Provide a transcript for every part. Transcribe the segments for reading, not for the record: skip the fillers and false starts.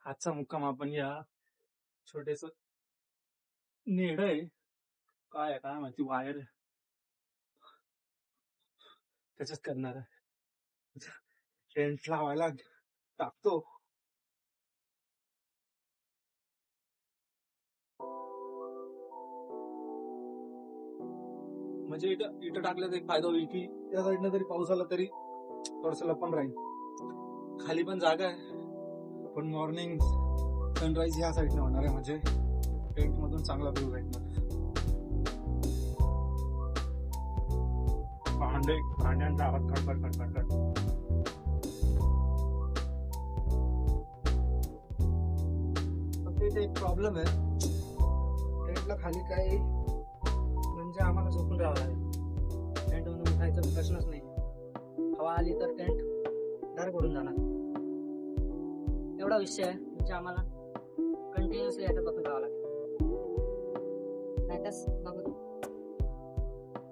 आजचा मुक्काम आपण या छोटेस नेड आहे, काय आहे काय माहिती, वायर त्याच्यात करणार आहे. टेंट लावायला टाकतो. म्हणजे इथं इथं टाकल्याचा एक फायदा होईल की त्या साईडनं जरी पाऊस आला तरी थोडस लपण राहील. खाली पण जागा आहे, पण मॉर्निंग सनराईज ह्या साईडनं होणार आहे, म्हणजे टेंट मधून चांगला व्ह्यू भेटणार. भांड्यांचा आवाज खडखड खडखड खड. फक्त इथे एक प्रॉब्लेम आहे, टेंटला खाली काही म्हणजे आम्हाला झोपून राहावं लागेल. टेंट मधून उठायचा प्रश्नच नाही. हवा आली तर टेंट डायरेक्ट उडून जाणार, एवढा विषय आहे. म्हणजे आम्हाला कंटिन्युअसली याच्यात बसून राहावं लागेल. नाही त्याच बघू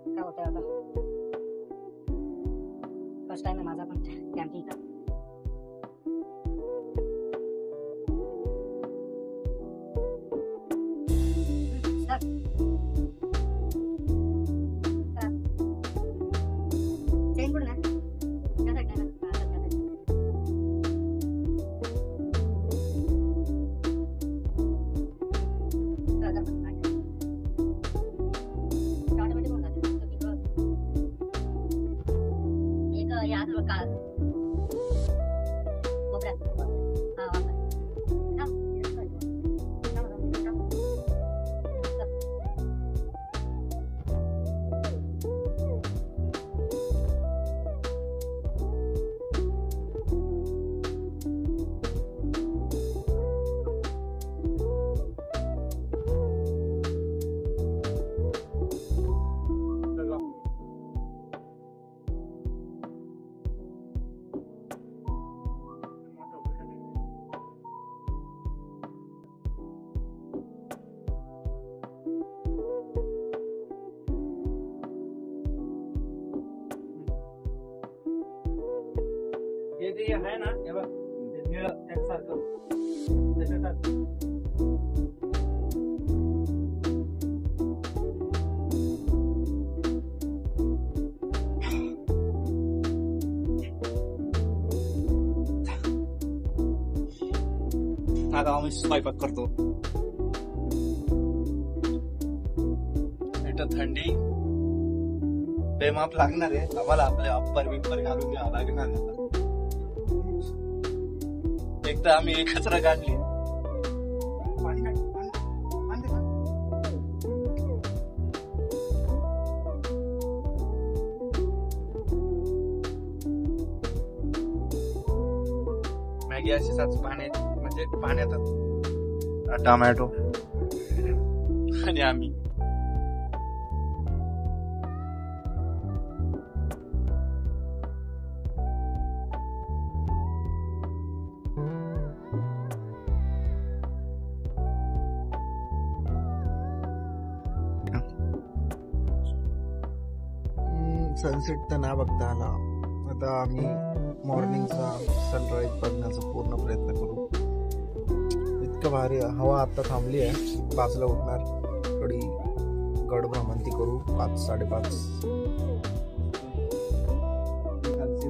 काय होतंय आता. फर्स्ट टाइम आहे माझा पण कॅम्पिंगचा. हे जे आहे ना, हे बघ निळ त्याच्यासारखं त्याच्यासारखं आता आम्ही स्वयंपाक करतो. इथं थंडी बेमाप लागणार आहे आम्हाला. आपले अप्पर बिप्पर घालून घ्यावं लागणार आहे. एक तर आम्ही एकत्र काढली. मॅगी अशीच पाण्यात, म्हणजे पाण्यातच टोमॅटो आणि आम्ही सनसेट तर नाही बघता आला. आता आम्ही मॉर्निंगचा सनराईज बघण्याचा पूर्ण प्रयत्न करू. इतकं भारी हवा आता थांबली आहे. 5ला उठणार, थोडी गड भ्रमंती करू. 5-5:30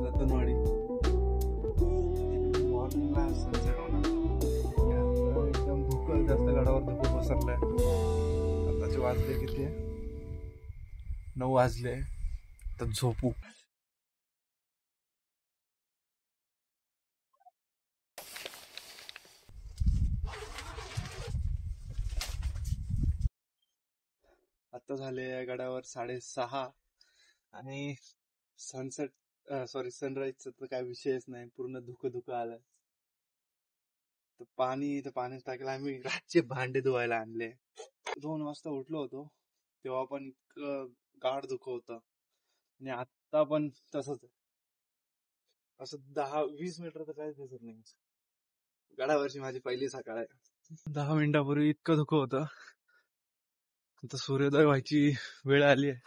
रतनवाडी मॉर्निंगला सनसेट होणार. एकदम धुकं, जास्त गडावर धुकं पसरलंय. आताचे वाजले किती, 9 वाजले. तर झोपू. आता झाले गडावर 6:30 आणि सनसेट सनराईजचा तर काय विषयच नाही. पूर्ण धुकं आलंय. तर पाण्यात टाकलं. आम्ही रातचे भांडे धुवायला आणले. 2 वाजता उठलो होतो तेव्हा पण इतकं गाढ धुकं होतं, आणि आता पण तसंच आहे. असं 10-20 मीटर तर काहीच दिसत नाही. गडावरची माझी पहिली सकाळ आहे. 10 मिनिटापूर्वी इतकं धुकं होतं. आता सूर्योदय व्हायची वेळ आली आहे.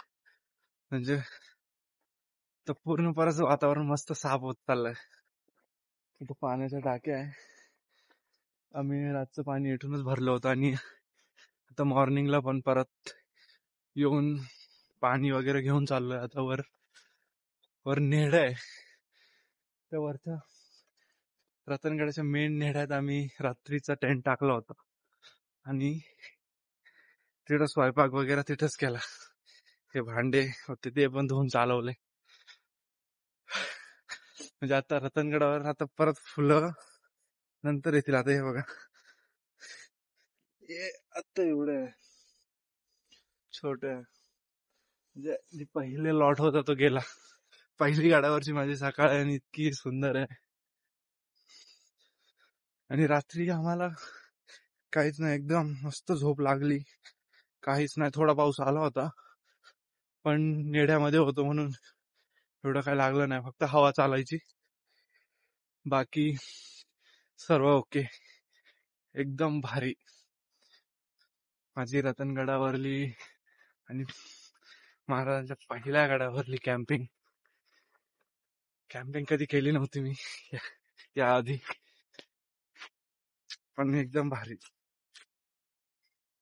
म्हणजे तर पूर्ण परत वातावरण मस्त साफ होत चाललंय. इथं पाण्याच्या टाक्या आहे. आम्ही रातचं पाणी इथूनच भरलं होतं आणि आता मॉर्निंगला पण परत येऊन पाणी वगैरे घेऊन चाललोय. आता वर वर नेहड आहे, त्या वरच्या रतनगडाच्या मेन नेहड्यात आम्ही रात्रीचा टेंट टाकला होता आणि तिथं स्वयंपाक वगैरे तिथंच केला. हे भांडे होते ते पण धुवून चालवले. म्हणजे आता रतनगडावर आता परत फुलं नंतर येतील. आता हे बघा, हे आता एवढं आहे, छोट आहे. म्हणजे जे पहिले लॉट होता तो गेला. पहिली गाड्यावरची माझी सकाळ आहे आणि इतकी सुंदर आहे. आणि रात्री आम्हाला काहीच नाही, एकदम मस्त झोप लागली. काहीच नाही, थोडा पाऊस आला होता पण नेड्यामध्ये होतो म्हणून एवढं काही लागलं नाही, फक्त हवा चालायची. बाकी सर्व ओके, एकदम भारी. माझी रतनगडावरली आणि महाराजांच्या पहिल्या गडावरली कॅम्पिंग कधी केली नव्हती मी या आधी, पण एकदम भारी.